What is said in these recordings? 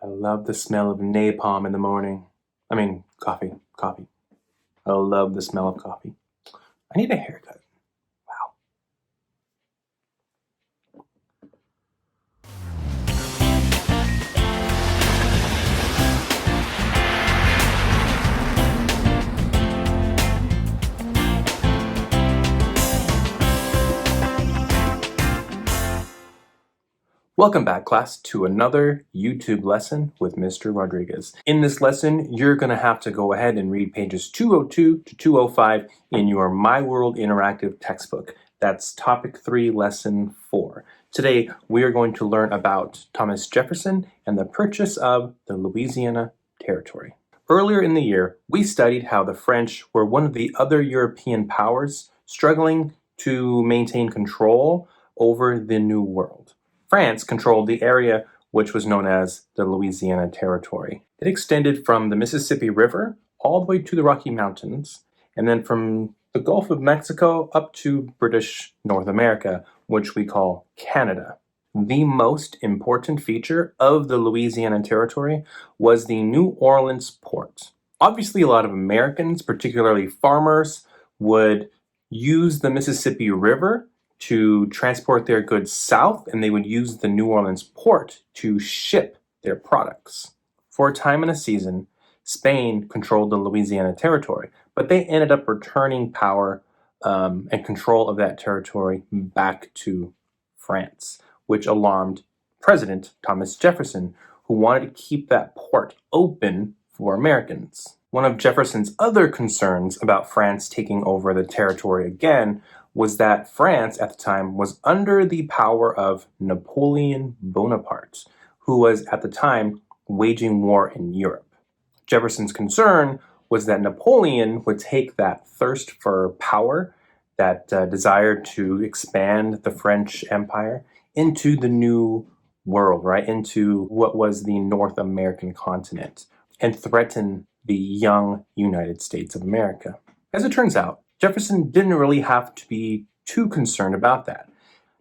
I love the smell of napalm in the morning. I mean, coffee. I love the smell of coffee. I need a haircut. Wow. Welcome back, class, to another YouTube lesson with Mr. Rodriguez. In this lesson, you're going to have to go ahead and read pages 202 to 205 in your My World Interactive textbook. That's Topic 3, Lesson 4. Today, we are going to learn about Thomas Jefferson and the purchase of the Louisiana Territory. Earlier in the year, we studied how the French were one of the other European powers struggling to maintain control over the New World. France controlled the area which was known as the Louisiana Territory. It extended from the Mississippi River all the way to the Rocky Mountains, and then from the Gulf of Mexico up to British North America, which we call Canada. The most important feature of the Louisiana Territory was the New Orleans port. Obviously, a lot of Americans, particularly farmers, would use the Mississippi River to transport their goods south, and they would use the New Orleans port to ship their products. For a time and a season, Spain controlled the Louisiana Territory, but they ended up returning power and control of that territory back to France, which alarmed President Thomas Jefferson, who wanted to keep that port open for Americans. One of Jefferson's other concerns about France taking over the territory again was that France at the time was under the power of Napoleon Bonaparte, who was at the time waging war in Europe. Jefferson's concern was that Napoleon would take that thirst for power, that desire to expand the French Empire into the New World, right? Into what was the North American continent, and threaten the young United States of America. As it turns out, Jefferson didn't really have to be too concerned about that.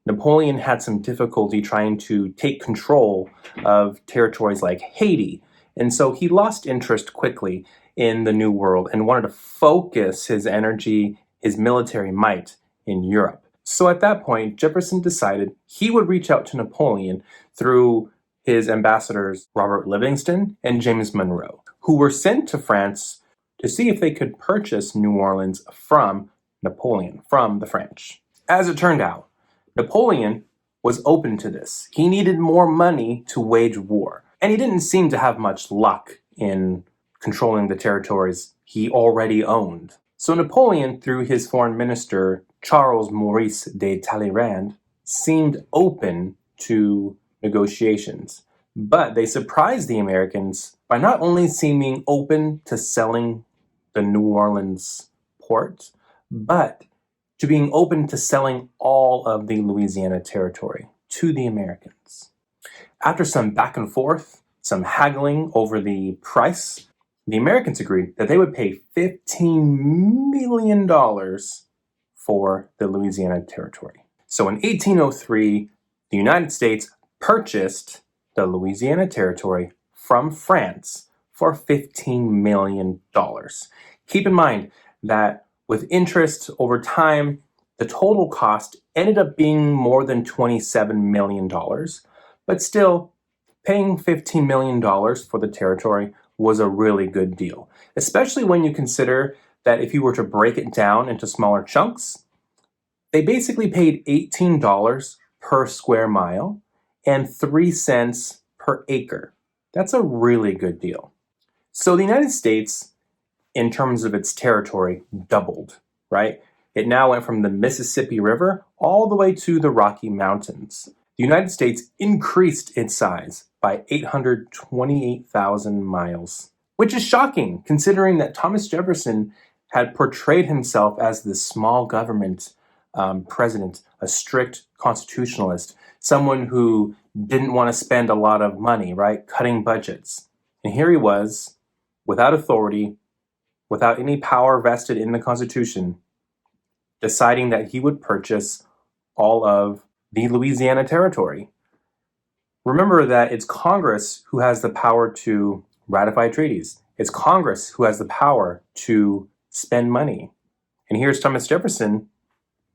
Napoleon had some difficulty trying to take control of territories like Haiti, and so he lost interest quickly in the New World and wanted to focus his energy, his military might in Europe. So at that point, Jefferson decided he would reach out to Napoleon through his ambassadors Robert Livingston and James Monroe, who were sent to France to see if they could purchase New Orleans from Napoleon, from the French. As it turned out, Napoleon was open to this. He needed more money to wage war, and he didn't seem to have much luck in controlling the territories he already owned. So Napoleon, through his foreign minister, Charles Maurice de Talleyrand, seemed open to negotiations. But they surprised the Americans by not only seeming open to selling the New Orleans port, but to being open to selling all of the Louisiana Territory to the Americans. After some back and forth, some haggling over the price, the Americans agreed that they would pay $15 million for the Louisiana Territory. So in 1803, the United States purchased the Louisiana Territory from France for $15 million. Keep in mind that with interest over time, the total cost ended up being more than $27 million, but still, paying $15 million for the territory was a really good deal, especially when you consider that if you were to break it down into smaller chunks, they basically paid $18 per square mile and 3 cents per acre. That's a really good deal. So the United States, in terms of its territory, doubled, right? It now went from the Mississippi River all the way to the Rocky Mountains. The United States increased its size by 828,000 miles, which is shocking considering that Thomas Jefferson had portrayed himself as this small government president, a strict constitutionalist, someone who didn't want to spend a lot of money, right? Cutting budgets. And here he was, without authority, without any power vested in the Constitution, deciding that he would purchase all of the Louisiana Territory. Remember that it's Congress who has the power to ratify treaties. It's Congress who has the power to spend money. And here's Thomas Jefferson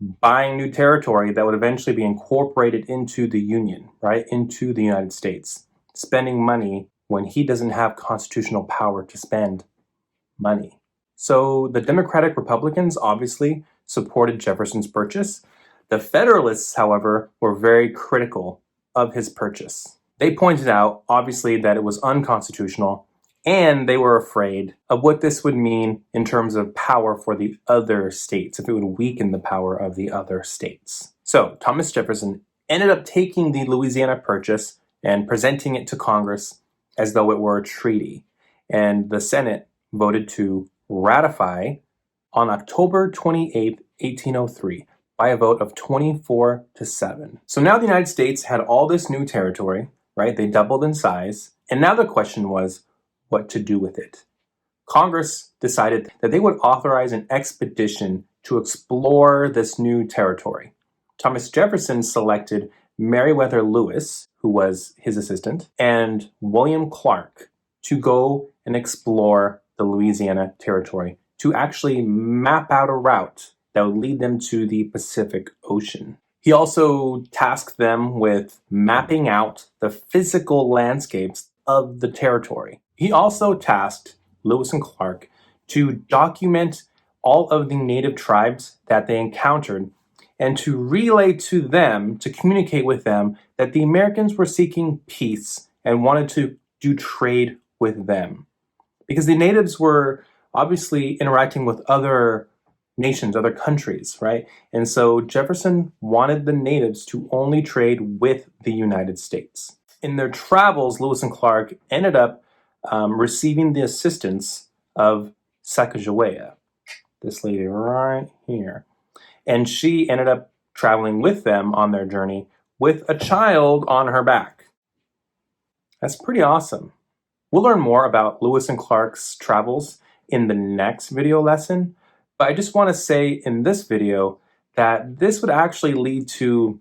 buying new territory that would eventually be incorporated into the Union, right? Into the United States. Spending money when he doesn't have constitutional power to spend money. So the Democratic Republicans obviously supported Jefferson's purchase. The Federalists, however, were very critical of his purchase. They pointed out, obviously, that it was unconstitutional, and they were afraid of what this would mean in terms of power for the other states, if it would weaken the power of the other states. So Thomas Jefferson ended up taking the Louisiana Purchase and presenting it to Congress as though it were a treaty. And the Senate voted to ratify on October 28, 1803, by a vote of 24-7. So now the United States had all this new territory, right? They doubled in size. And now the question was what to do with it. Congress decided that they would authorize an expedition to explore this new territory. Thomas Jefferson selected Meriwether Lewis, who was his assistant, and William Clark to go and explore the Louisiana Territory, to actually map out a route that would lead them to the Pacific Ocean. He also tasked them with mapping out the physical landscapes of the territory. He also tasked Lewis and Clark to document all of the native tribes that they encountered and to relay to them, to communicate with them, that the Americans were seeking peace and wanted to do trade with them. Because the natives were obviously interacting with other nations, other countries, right? And so Jefferson wanted the natives to only trade with the United States. In their travels, Lewis and Clark ended up receiving the assistance of Sacagawea, this lady right here. And she ended up traveling with them on their journey with a child on her back. That's pretty awesome. We'll learn more about Lewis and Clark's travels in the next video lesson, but I just want to say in this video that this would actually lead to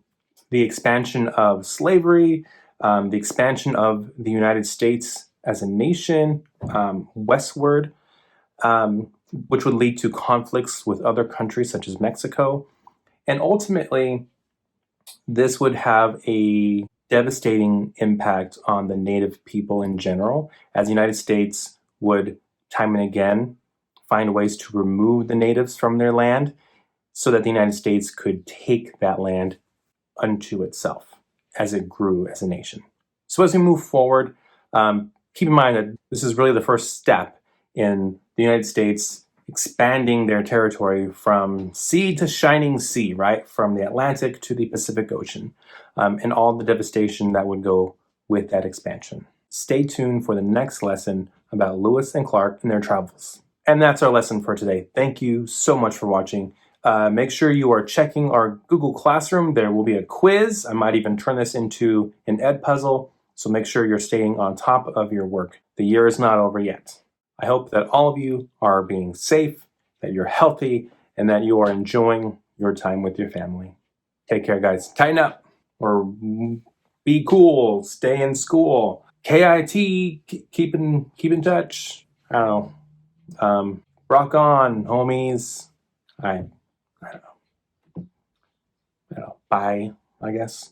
the expansion of slavery, the expansion of the United States as a nation westward, which would lead to conflicts with other countries such as Mexico. And ultimately, this would have a devastating impact on the native people in general, as the United States would time and again find ways to remove the natives from their land so that the United States could take that land unto itself as it grew as a nation. So as we move forward, keep in mind that this is really the first step in the United States expanding their territory from sea to shining sea, right? From the Atlantic to the Pacific Ocean, and all the devastation that would go with that expansion. Stay tuned for the next lesson about Lewis and Clark and their travels. And that's our lesson for today. Thank you so much for watching. Make sure you are checking our Google Classroom. There will be a quiz. I might even turn this into an ed puzzle. So make sure you're staying on top of your work. The year is not over yet. I hope that all of you are being safe, that you're healthy, and that you are enjoying your time with your family. Take care, guys. Tighten up or be cool. Stay in school. KIT, keep in touch. I don't know. Rock on, homies. I don't know. Bye, I guess.